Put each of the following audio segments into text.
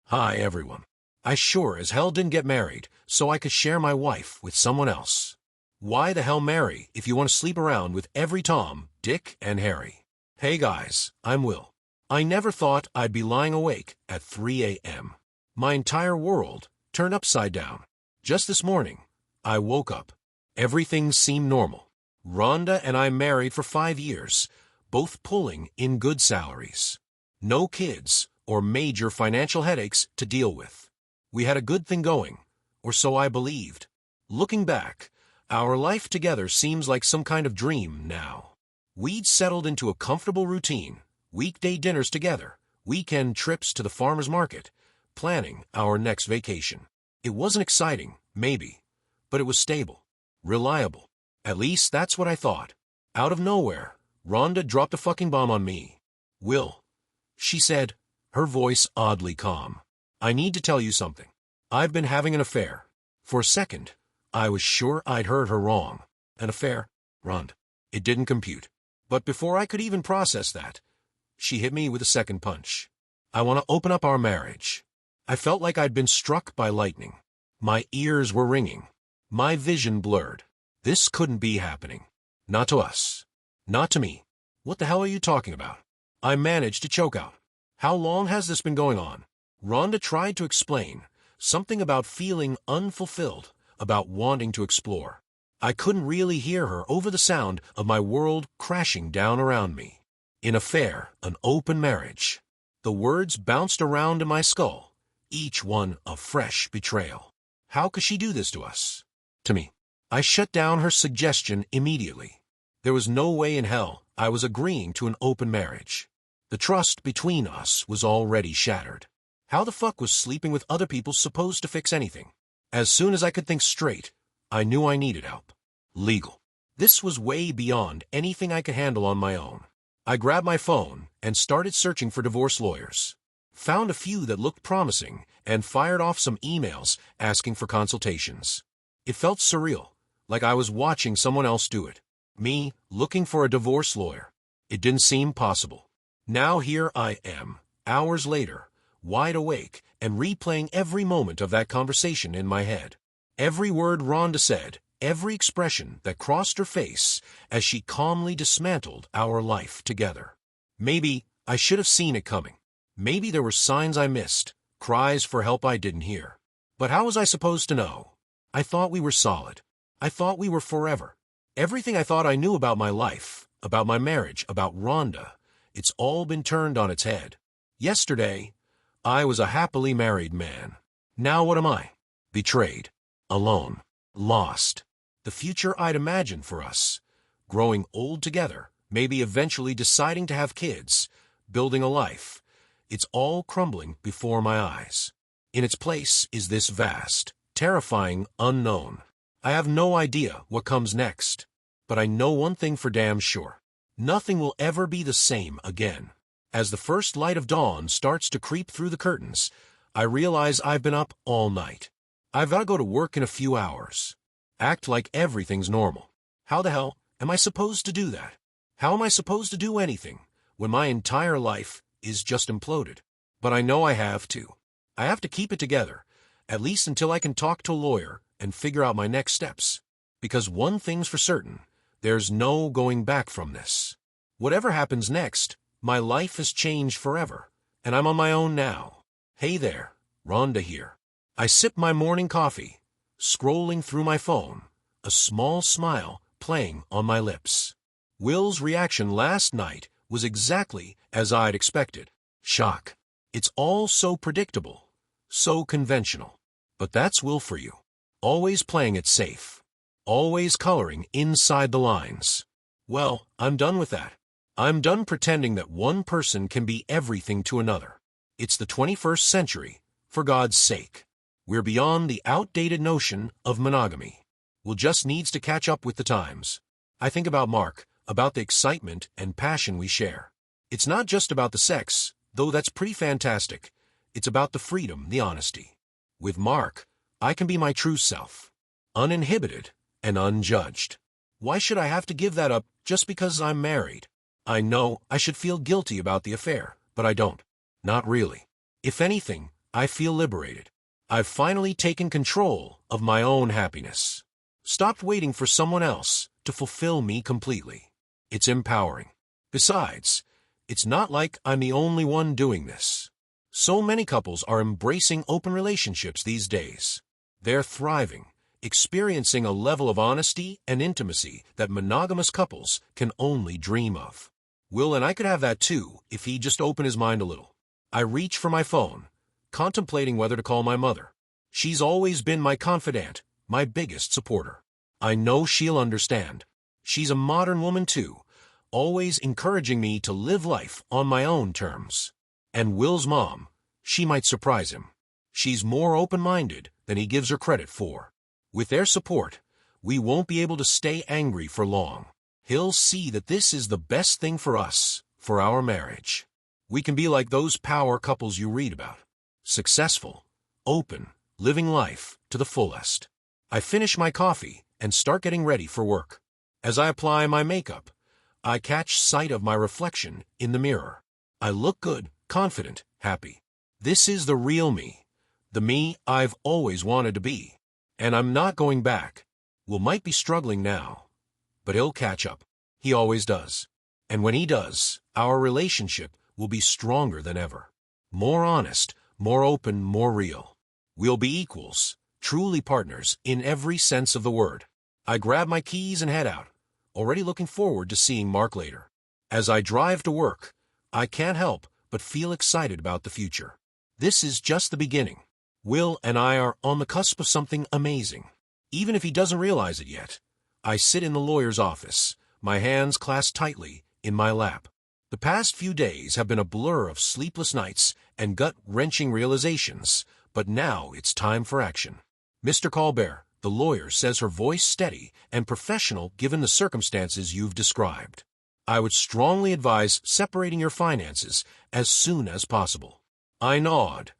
Hi, everyone. I sure as hell didn't get married so I could share my wife with someone else. Why the hell marry if you want to sleep around with every Tom, Dick, and Harry? Hey guys, I'm Will. I never thought I'd be lying awake at 3 a.m. My entire world turned upside down. Just this morning, I woke up. Everything seemed normal. Rhonda and I married for 5 years, both pulling in good salaries. No kids or major financial headaches to deal with. We had a good thing going, or so I believed. Looking back, our life together seems like some kind of dream now. We'd settled into a comfortable routine, weekday dinners together, weekend trips to the farmer's market, planning our next vacation. It wasn't exciting, maybe, but it was stable, reliable. At least that's what I thought. Out of nowhere, Rhonda dropped a fucking bomb on me. Will, she said, her voice oddly calm. I need to tell you something. I've been having an affair. For a second, I was sure I'd heard her wrong. An affair? Rhonda. It didn't compute. But before I could even process that, she hit me with a second punch. I want to open up our marriage. I felt like I'd been struck by lightning. My ears were ringing. My vision blurred. This couldn't be happening. Not to us. Not to me. What the hell are you talking about? I managed to choke out. How long has this been going on? Rhonda tried to explain, something about feeling unfulfilled, about wanting to explore. I couldn't really hear her over the sound of my world crashing down around me. An affair, an open marriage. The words bounced around in my skull, each one a fresh betrayal. How could she do this to us? To me. I shut down her suggestion immediately. There was no way in hell I was agreeing to an open marriage. The trust between us was already shattered. How the fuck was sleeping with other people supposed to fix anything? As soon as I could think straight, I knew I needed help. Legal. This was way beyond anything I could handle on my own. I grabbed my phone and started searching for divorce lawyers. Found a few that looked promising and fired off some emails asking for consultations. It felt surreal, like I was watching someone else do it. Me, looking for a divorce lawyer. It didn't seem possible. Now here I am, hours later, wide awake and replaying every moment of that conversation in my head. Every word Rhonda said, every expression that crossed her face as she calmly dismantled our life together. Maybe I should have seen it coming. Maybe there were signs I missed, cries for help I didn't hear. But how was I supposed to know? I thought we were solid. I thought we were forever. Everything I thought I knew about my life, about my marriage, about Rhonda, it's all been turned on its head. Yesterday, I was a happily married man. Now what am I? Betrayed. Alone. Lost. The future I'd imagined for us. Growing old together, maybe eventually deciding to have kids, building a life. It's all crumbling before my eyes. In its place is this vast, terrifying unknown. I have no idea what comes next. But I know one thing for damn sure. Nothing will ever be the same again. As the first light of dawn starts to creep through the curtains, I realize I've been up all night. I've got to go to work in a few hours. Act like everything's normal. How the hell am I supposed to do that? How am I supposed to do anything when my entire life is just imploded? But I know I have to. I have to keep it together, at least until I can talk to a lawyer and figure out my next steps. Because one thing's for certain, there's no going back from this. Whatever happens next, my life has changed forever, and I'm on my own now. Hey there, Rhonda here. I sip my morning coffee, scrolling through my phone, a small smile playing on my lips. Will's reaction last night was exactly as I'd expected. Shock. It's all so predictable, so conventional. But that's Will for you. Always playing it safe. Always coloring inside the lines. Well, I'm done with that. I'm done pretending that one person can be everything to another. It's the 21st century, for God's sake. We're beyond the outdated notion of monogamy. Will just needs to catch up with the times. I think about Mark, about the excitement and passion we share. It's not just about the sex, though that's pretty fantastic. It's about the freedom, the honesty. With Mark, I can be my true self, uninhibited and unjudged. Why should I have to give that up just because I'm married? I know I should feel guilty about the affair, but I don't. Not really. If anything, I feel liberated. I've finally taken control of my own happiness. Stopped waiting for someone else to fulfill me completely. It's empowering. Besides, it's not like I'm the only one doing this. So many couples are embracing open relationships these days. They're thriving, experiencing a level of honesty and intimacy that monogamous couples can only dream of. Will and I could have that too if he'd just open his mind a little. I reach for my phone, contemplating whether to call my mother. She's always been my confidant, my biggest supporter. I know she'll understand. She's a modern woman too, always encouraging me to live life on my own terms. And Will's mom, she might surprise him. She's more open-minded than he gives her credit for. With their support, we won't be able to stay angry for long. He'll see that this is the best thing for us, for our marriage. We can be like those power couples you read about. Successful, open, living life to the fullest. I finish my coffee and start getting ready for work. As I apply my makeup, I catch sight of my reflection in the mirror. I look good, confident, happy. This is the real me, the me I've always wanted to be. And I'm not going back. Will might be struggling now, but he'll catch up. He always does. And when he does, our relationship will be stronger than ever. More honest, more open, more real. We'll be equals, truly partners in every sense of the word. I grab my keys and head out, already looking forward to seeing Mark later. As I drive to work, I can't help but feel excited about the future. This is just the beginning. Will and I are on the cusp of something amazing. Even if he doesn't realize it yet, I sit in the lawyer's office, my hands clasped tightly in my lap. The past few days have been a blur of sleepless nights and gut-wrenching realizations, but now it's time for action. Mr. Colbert, the lawyer, says, her voice steady and professional given the circumstances you've described. I would strongly advise separating your finances as soon as possible. I nod,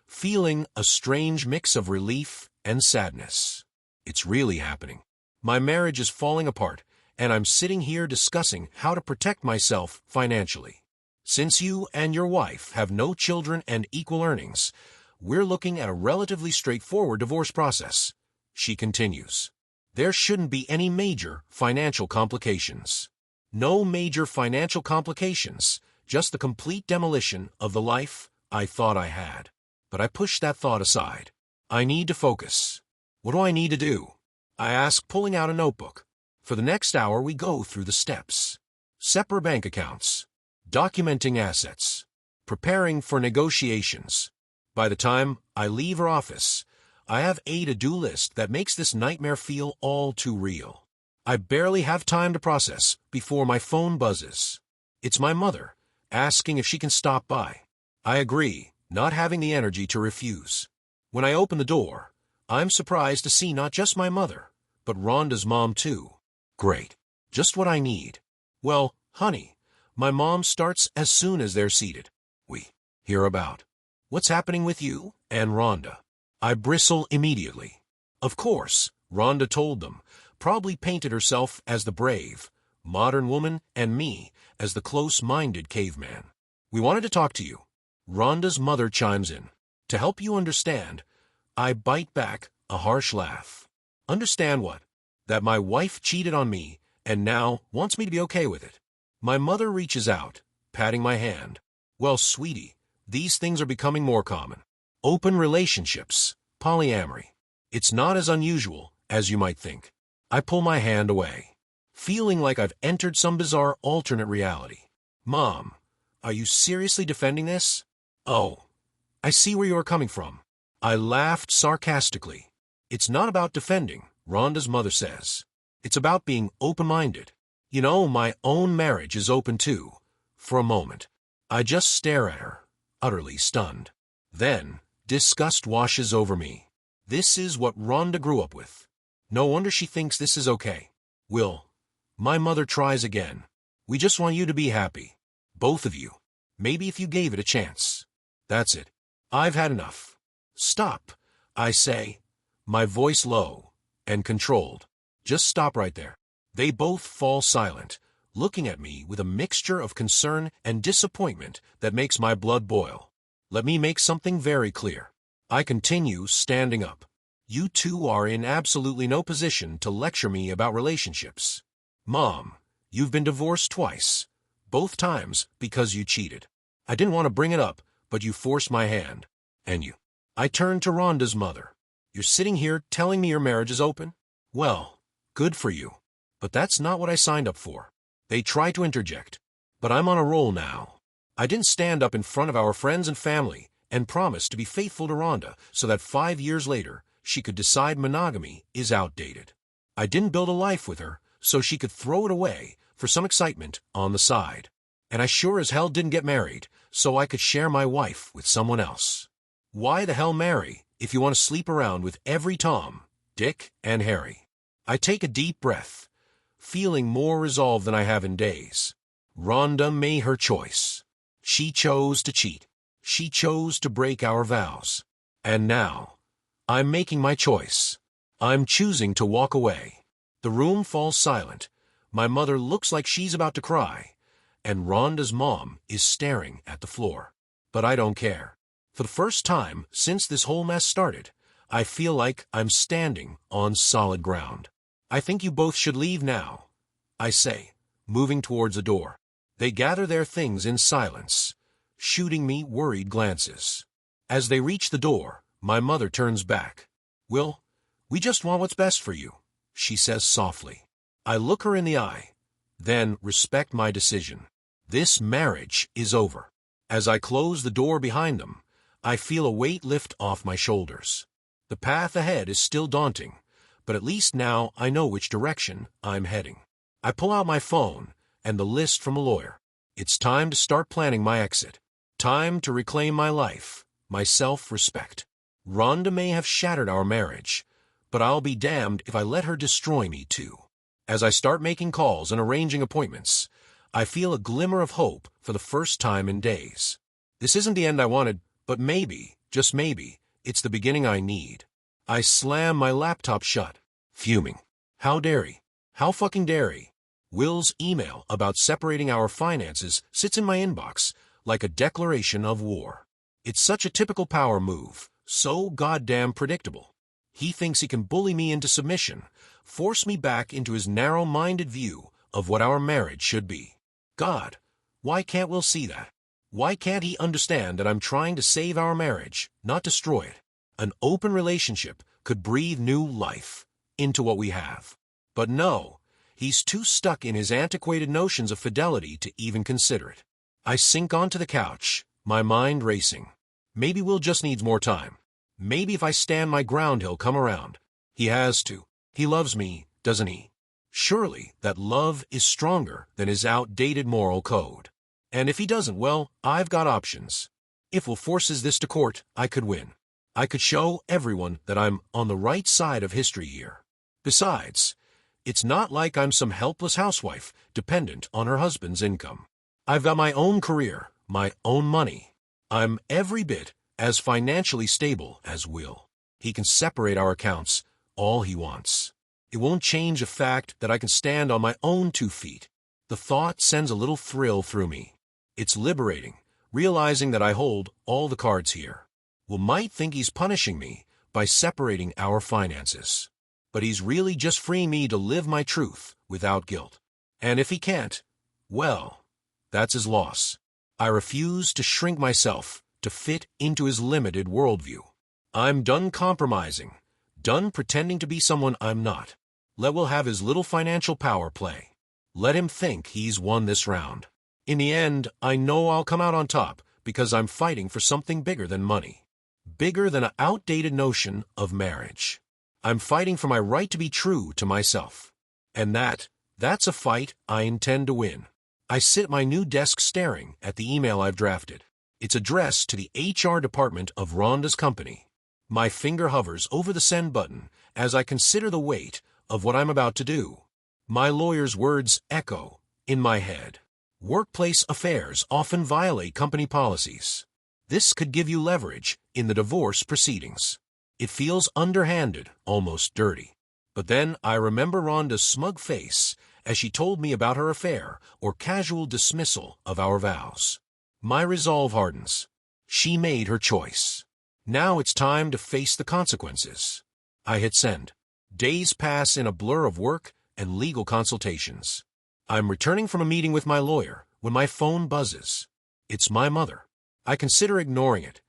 feeling a strange mix of relief and sadness. It's really happening. My marriage is falling apart, and I'm sitting here discussing how to protect myself financially. Since you and your wife have no children and equal earnings, we're looking at a relatively straightforward divorce process. She continues. There shouldn't be any major financial complications. No major financial complications, just the complete demolition of the life I thought I had. But I push that thought aside. I need to focus. What do I need to do? I ask, pulling out a notebook. For the next hour, we go through the steps. Separate bank accounts. Documenting assets. Preparing for negotiations. By the time I leave her office, I have a to-do list that makes this nightmare feel all too real. I barely have time to process before my phone buzzes. It's my mother, asking if she can stop by. I agree, not having the energy to refuse. When I open the door, I'm surprised to see not just my mother, but Rhonda's mom too. Great. Just what I need. Well, honey, my mom starts as soon as they're seated. We hear about what's happening with you and Rhonda. I bristle immediately. Of course, Rhonda told them, probably painted herself as the brave, modern woman and me as the close-minded caveman. We wanted to talk to you. Rhonda's mother chimes in. To help you understand, I bite back a harsh laugh. Understand what? That my wife cheated on me and now wants me to be okay with it. My mother reaches out, patting my hand. Well, sweetie, these things are becoming more common. Open relationships, polyamory. It's not as unusual as you might think. I pull my hand away, feeling like I've entered some bizarre alternate reality. Mom, are you seriously defending this? Oh, I see where you're coming from. I laughed sarcastically. It's not about defending, Rhonda's mother says. It's about being open-minded. You know, my own marriage is open too. For a moment, I just stare at her, utterly stunned. Then, disgust washes over me. This is what Rhonda grew up with. No wonder she thinks this is okay. Will, my mother tries again. We just want you to be happy. Both of you. Maybe if you gave it a chance. That's it. I've had enough. Stop, I say, my voice low and controlled. Just stop right there. They both fall silent, looking at me with a mixture of concern and disappointment that makes my blood boil. Let me make something very clear. I continue, standing up. You two are in absolutely no position to lecture me about relationships. Mom, you've been divorced twice. Both times because you cheated. I didn't want to bring it up, but you forced my hand. And you. I turned to Rhonda's mother. You're sitting here telling me your marriage is open? Well, good for you. But that's not what I signed up for. They tried to interject. But I'm on a roll now. I didn't stand up in front of our friends and family and promise to be faithful to Rhonda so that 5 years later she could decide monogamy is outdated. I didn't build a life with her so she could throw it away for some excitement on the side. And I sure as hell didn't get married so I could share my wife with someone else. Why the hell marry if you want to sleep around with every Tom, Dick, and Harry? I take a deep breath, feeling more resolve than I have in days. Rhonda made her choice. She chose to cheat. She chose to break our vows. And now, I'm making my choice. I'm choosing to walk away. The room falls silent. My mother looks like she's about to cry, and Rhonda's mom is staring at the floor. But I don't care. For the first time since this whole mess started, I feel like I'm standing on solid ground. I think you both should leave now, I say, moving towards the door. They gather their things in silence, shooting me worried glances. As they reach the door, my mother turns back. Will, we just want what's best for you, she says softly. I look her in the eye, then respect my decision. This marriage is over. As I close the door behind them, I feel a weight lift off my shoulders. The path ahead is still daunting, but at least now I know which direction I'm heading. I pull out my phone and the list from a lawyer. It's time to start planning my exit. Time to reclaim my life, my self-respect. Rhonda may have shattered our marriage, but I'll be damned if I let her destroy me too. As I start making calls and arranging appointments, I feel a glimmer of hope for the first time in days. This isn't the end I wanted, but maybe, just maybe, it's the beginning I need. I slam my laptop shut, fuming. How dare he? How fucking dare he? Will's email about separating our finances sits in my inbox like a declaration of war. It's such a typical power move, so goddamn predictable. He thinks he can bully me into submission, force me back into his narrow-minded view of what our marriage should be. God, why can't Will see that? Why can't he understand that I'm trying to save our marriage, not destroy it? An open relationship could breathe new life into what we have. But no, he's too stuck in his antiquated notions of fidelity to even consider it. I sink onto the couch, my mind racing. Maybe Will just needs more time. Maybe if I stand my ground he'll come around. He has to. He loves me, doesn't he? Surely that love is stronger than his outdated moral code. And if he doesn't, well, I've got options. If Will forces this to court, I could win. I could show everyone that I'm on the right side of history here. Besides, it's not like I'm some helpless housewife dependent on her husband's income. I've got my own career, my own money. I'm every bit as financially stable as Will. He can separate our accounts all he wants. It won't change the fact that I can stand on my own 2 feet. The thought sends a little thrill through me. It's liberating, realizing that I hold all the cards here. Will might think he's punishing me by separating our finances. But he's really just freeing me to live my truth without guilt. And if he can't, well, that's his loss. I refuse to shrink myself to fit into his limited worldview. I'm done compromising, done pretending to be someone I'm not. Let Will have his little financial power play. Let him think he's won this round. In the end, I know I'll come out on top because I'm fighting for something bigger than money. Bigger than an outdated notion of marriage. I'm fighting for my right to be true to myself. And that's a fight I intend to win. I sit at my new desk staring at the email I've drafted. It's addressed to the HR department of Rhonda's company. My finger hovers over the send button as I consider the weight of what I'm about to do. My lawyer's words echo in my head. Workplace affairs often violate company policies. This could give you leverage in the divorce proceedings. It feels underhanded, almost dirty. But then I remember Rhonda's smug face as she told me about her affair or casual dismissal of our vows. My resolve hardens. She made her choice. Now it's time to face the consequences. I hit send. Days pass in a blur of work and legal consultations. I'm returning from a meeting with my lawyer when my phone buzzes. It's my mother. I consider ignoring it,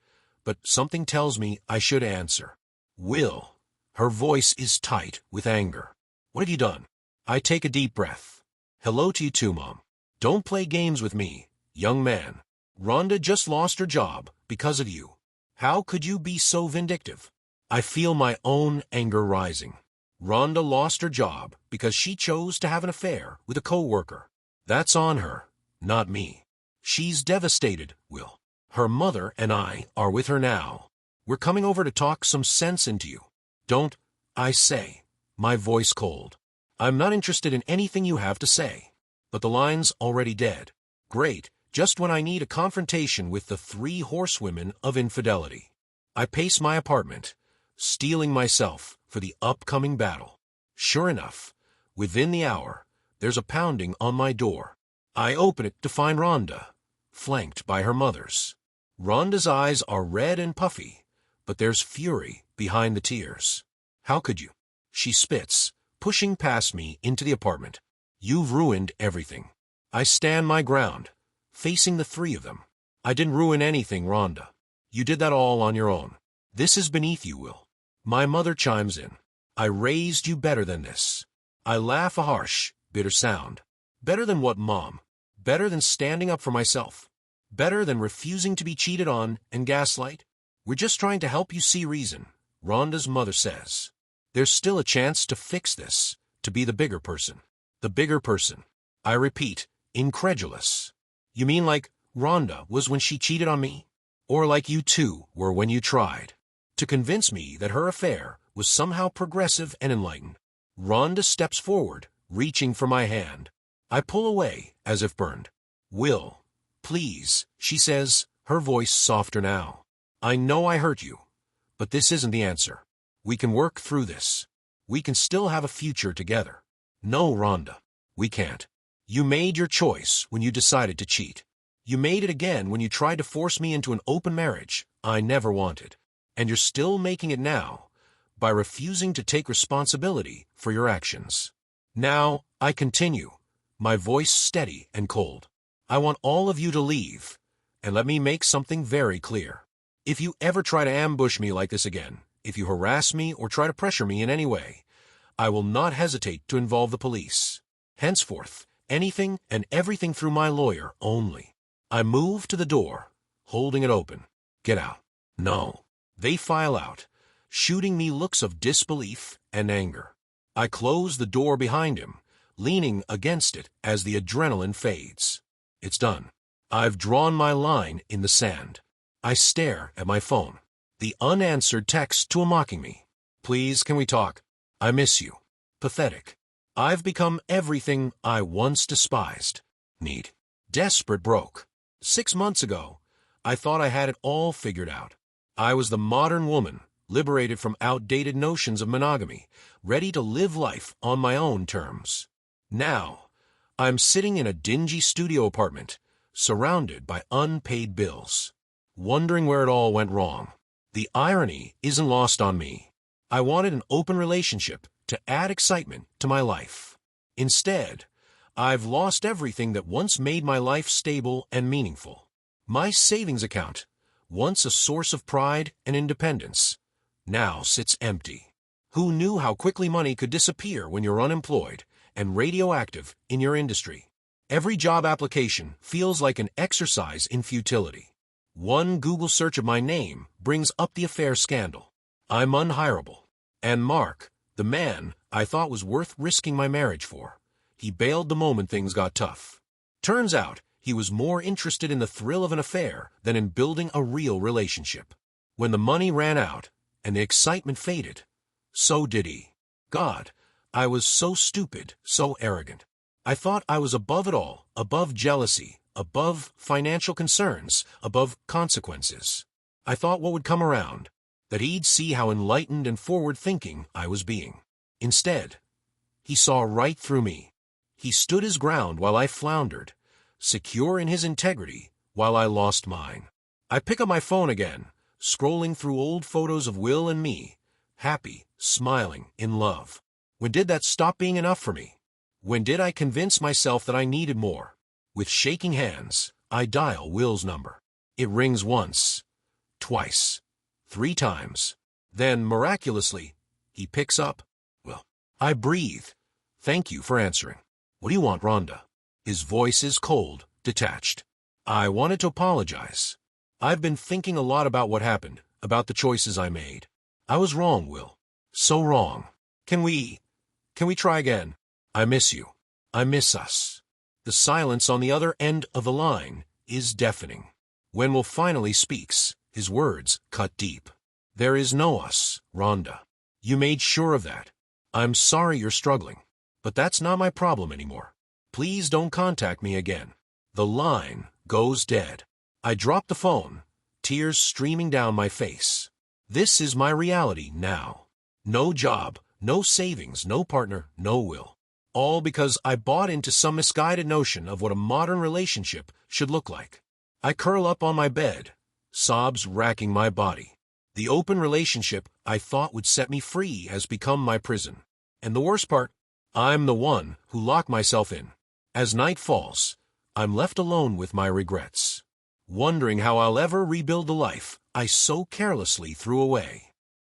but something tells me I should answer. Will. Her voice is tight with anger. What have you done? I take a deep breath. Hello to you too, Mom. Don't play games with me, young man. Rhonda just lost her job because of you. How could you be so vindictive? I feel my own anger rising. Rhonda lost her job because she chose to have an affair with a co-worker. That's on her, not me. She's devastated, Will. Her mother and I are with her now. We're coming over to talk some sense into you. Don't, I say, my voice cold. I'm not interested in anything you have to say. But the line's already dead. Great, just when I need a confrontation with the three horsewomen of infidelity. I pace my apartment, steeling myself for the upcoming battle. Sure enough, within the hour, there's a pounding on my door. I open it to find Rhonda, flanked by her mothers. Rhonda's eyes are red and puffy, but there's fury behind the tears. How could you? She spits, pushing past me into the apartment. You've ruined everything. I stand my ground, facing the three of them. I didn't ruin anything, Rhonda. You did that all on your own. This is beneath you, Will. My mother chimes in. I raised you better than this. I laugh a harsh, bitter sound. Better than what, Mom? Better than standing up for myself? Better than refusing to be cheated on and gaslight? We're just trying to help you see reason, Rhonda's mother says. There's still a chance to fix this, to be the bigger person. The bigger person. I repeat, incredulous. You mean like Rhonda was when she cheated on me? Or like you two were when you tried to convince me that her affair was somehow progressive and enlightened? Rhonda steps forward, reaching for my hand. I pull away, as if burned. Will, please, she says, her voice softer now. I know I hurt you, but this isn't the answer. We can work through this. We can still have a future together. No, Rhonda, we can't. You made your choice when you decided to cheat. You made it again when you tried to force me into an open marriage I never wanted. And you're still making it now by refusing to take responsibility for your actions. Now, I continue, my voice steady and cold. I want all of you to leave, and let me make something very clear. If you ever try to ambush me like this again, if you harass me or try to pressure me in any way, I will not hesitate to involve the police. Henceforth, anything and everything through my lawyer only. I move to the door, holding it open. Get out. No. They file out, shooting me looks of disbelief and anger. I close the door behind him, leaning against it as the adrenaline fades. It's done. I've drawn my line in the sand. I stare at my phone. The unanswered text to a mocking me. Please, can we talk? I miss you. Pathetic. I've become everything I once despised. Need. Desperate broke. 6 months ago, I thought I had it all figured out. I was the modern woman, liberated from outdated notions of monogamy, ready to live life on my own terms. Now, I'm sitting in a dingy studio apartment, surrounded by unpaid bills, wondering where it all went wrong. The irony isn't lost on me. I wanted an open relationship to add excitement to my life. Instead, I've lost everything that once made my life stable and meaningful. My savings account, once a source of pride and independence, now sits empty. Who knew how quickly money could disappear when you're unemployed and radioactive in your industry? Every job application feels like an exercise in futility. One Google search of my name brings up the affair scandal. I'm unhireable. And Mark, the man I thought was worth risking my marriage for, he bailed the moment things got tough. Turns out he was more interested in the thrill of an affair than in building a real relationship. When the money ran out and the excitement faded, so did he. God, I was so stupid, so arrogant. I thought I was above it all, above jealousy, above financial concerns, above consequences. I thought what would come around, that he'd see how enlightened and forward-thinking I was being. Instead, he saw right through me. He stood his ground while I floundered, secure in his integrity while I lost mine. I pick up my phone again, scrolling through old photos of Will and me, happy, smiling, in love. When did that stop being enough for me? When did I convince myself that I needed more? With shaking hands, I dial Will's number. It rings once, twice, 3 times. Then, miraculously, he picks up. Well, I breathe. Thank you for answering. What do you want, Rhonda? His voice is cold, detached. I wanted to apologize. I've been thinking a lot about what happened, about the choices I made. I was wrong, Will. So wrong. Can we try again? I miss you. I miss us. The silence on the other end of the line is deafening. When Will finally speaks, his words cut deep. There is no us, Rhonda. You made sure of that. I'm sorry you're struggling, but that's not my problem anymore. Please don't contact me again. The line goes dead. I drop the phone, tears streaming down my face. This is my reality now. No job, no savings, no partner, no Will. All because I bought into some misguided notion of what a modern relationship should look like. I curl up on my bed, sobs racking my body. The open relationship I thought would set me free has become my prison. And the worst part, I'm the one who locked myself in. As night falls, I'm left alone with my regrets, wondering how I'll ever rebuild the life I so carelessly threw away.